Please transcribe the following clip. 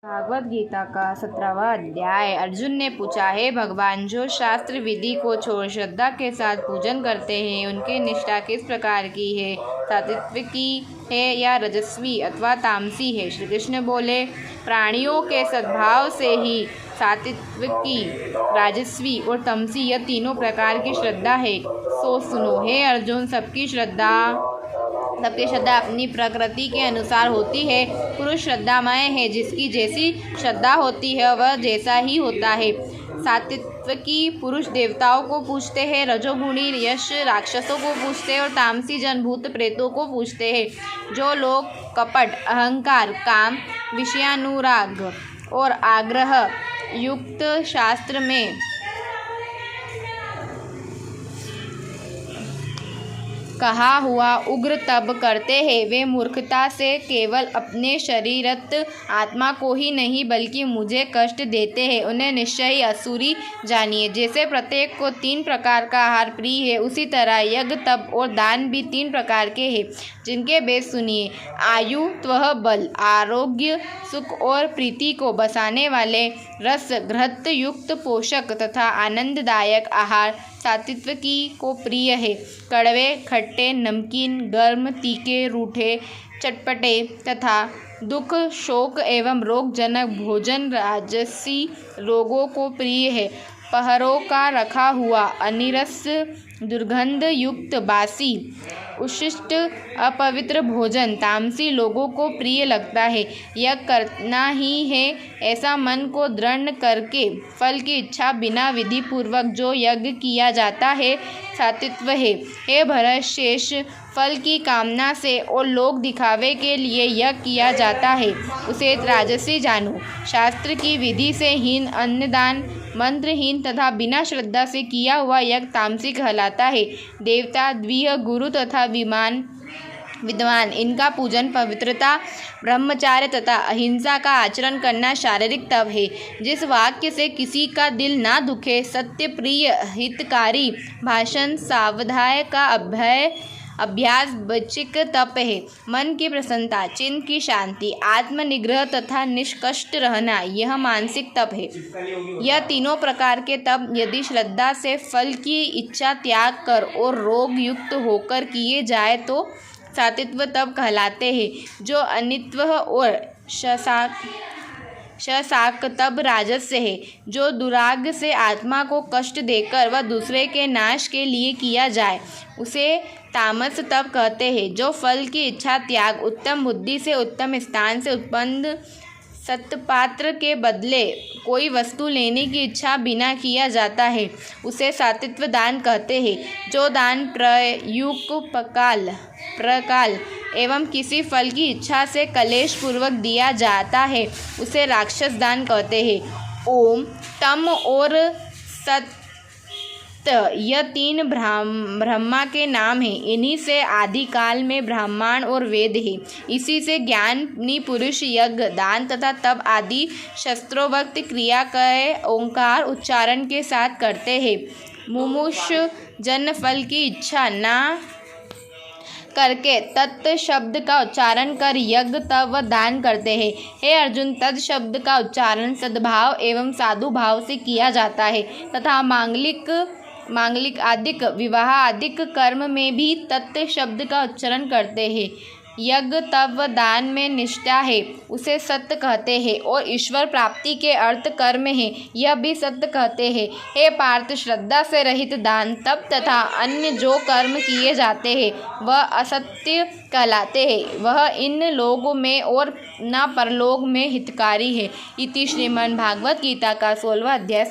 भागवत गीता का 17वां अध्याय। अर्जुन ने पूछा, हे भगवान, जो शास्त्र विधि को छोड़ श्रद्धा के साथ पूजन करते हैं उनकी निष्ठा किस प्रकार की है? सात्विकी है या रजस्वी अथवा तामसी है? श्री कृष्ण बोले, प्राणियों के सद्भाव से ही सात्विकी, राजस्वी और तमसी यह तीनों प्रकार की श्रद्धा है। सो सुनो, हे अर्जुन, सबकी श्रद्धा अपनी प्रकृति के अनुसार होती है। पुरुष श्रद्धामय है, जिसकी जैसी श्रद्धा होती है वह जैसा ही होता है। सात्विकी पुरुष देवताओं को पूजते हैं, रजोगुणी यश राक्षसों को पूजते हैं और तामसी जन भूत प्रेतों को पूजते हैं। जो लोग कपट, अहंकार, काम, विषयानुराग और आग्रह युक्त शास्त्र में कहा हुआ उग्र तप करते हैं, वे मूर्खता से केवल अपने शरीरत आत्मा को ही नहीं बल्कि मुझे कष्ट देते हैं। उन्हें निश्चय ही असुरी जानिए। जैसे प्रत्येक को 3 प्रकार का आहार प्रिय है, उसी तरह यज्ञ, तप और दान भी 3 प्रकार के हैं, जिनके भेद सुनिए। आयु, त्वः बल, आरोग्य, सुख और प्रीति को बसाने वाले रस घृत युक्त पोषक तथा आनंददायक आहार सात्विकी को प्रिय है। कड़वे, खट्टे, नमकीन, गर्म, तीखे, रूठे, चटपटे तथा दुख, शोक एवं रोगजनक भोजन राजसी लोगों को प्रिय है। पहरों का रखा हुआ अनिरस, दुर्गंध युक्त, बासी, उच्छिष्ट, अपवित्र भोजन तामसी लोगों को प्रिय लगता है। यह करना ही है ऐसा मन को दृढ़ करके फल की इच्छा बिना विधि पूर्वक जो यज्ञ किया जाता है सात्विक है। हे भरत शेष, फल की कामना से और लोक दिखावे के लिए यज्ञ किया जाता है, उसे राजसी जानो। शास्त्र की विधि से हीन अन्नदान, मंत्रहीन तथा बिना श्रद्धा से किया हुआ यज्ञ तामसिक कहलाता है। देवता, द्विज, गुरु तथा विद्वान इनका पूजन पवित्रता, ब्रह्मचार्य तथा अहिंसा का आचरण करना शारीरिक तप है। जिस वाक्य से किसी का दिल ना दुखे, सत्य प्रिय हितकारी भाषण, स्वाध्याय का अभ्यास वैचिक तप है। मन की प्रसन्नता, चित्त की शांति, आत्मनिग्रह तथा निष्कष्ट रहना यह मानसिक तप है। यह तीनों प्रकार के तप यदि श्रद्धा से फल की इच्छा त्याग कर और रोग युक्त होकर किए जाए तो सात्विक तप कहलाते हैं। जो अनित्व और शशाक तप राजस्य है। जो दुराग से आत्मा को कष्ट देकर वह दूसरे के नाश के लिए किया जाए उसे तामस तप कहते हैं। जो फल की इच्छा त्याग, उत्तम बुद्धि से उत्तम स्थान से उत्पन्न सत्पात्र के बदले कोई वस्तु लेने की इच्छा बिना किया जाता है, उसे सात्विक दान कहते हैं। जो दान प्रकाल एवं किसी फल की इच्छा से कलेश पूर्वक दिया जाता है, उसे राक्षस दान कहते हैं। ओम, तम और सत्य यह 3 ब्रह्मा के नाम हैं। इन्हीं से आदिकाल में ब्राह्मण और वेद है। इसी से ज्ञानी पुरुष यज्ञ, दान तथा तप आदि शस्त्रोक्त क्रिया के ओंकार उच्चारण के साथ करते हैं। मुमुक्षु जन फल की इच्छा न करके तत् शब्द का उच्चारण कर यज्ञ, तप व दान करते हैं। हे अर्जुन, तत् शब्द का उच्चारण सद्भाव एवं साधु भाव से किया जाता है तथा मांगलिक आदिक, विवाह आदिक कर्म में भी तत् शब्द का उच्चारण करते हैं। यज्ञ, तप व दान में निष्ठा है, उसे सत्य कहते हैं और ईश्वर प्राप्ति के अर्थ कर्म है, यह भी सत्य कहते हैं। हे पार्थ, श्रद्धा से रहित दान, तप तथा अन्य जो कर्म किए जाते हैं वह असत्य कहलाते हैं। वह इन लोकों में और न परलोक में हितकारी है। इति श्रीमद् भागवत गीता का 16वां अध्याय।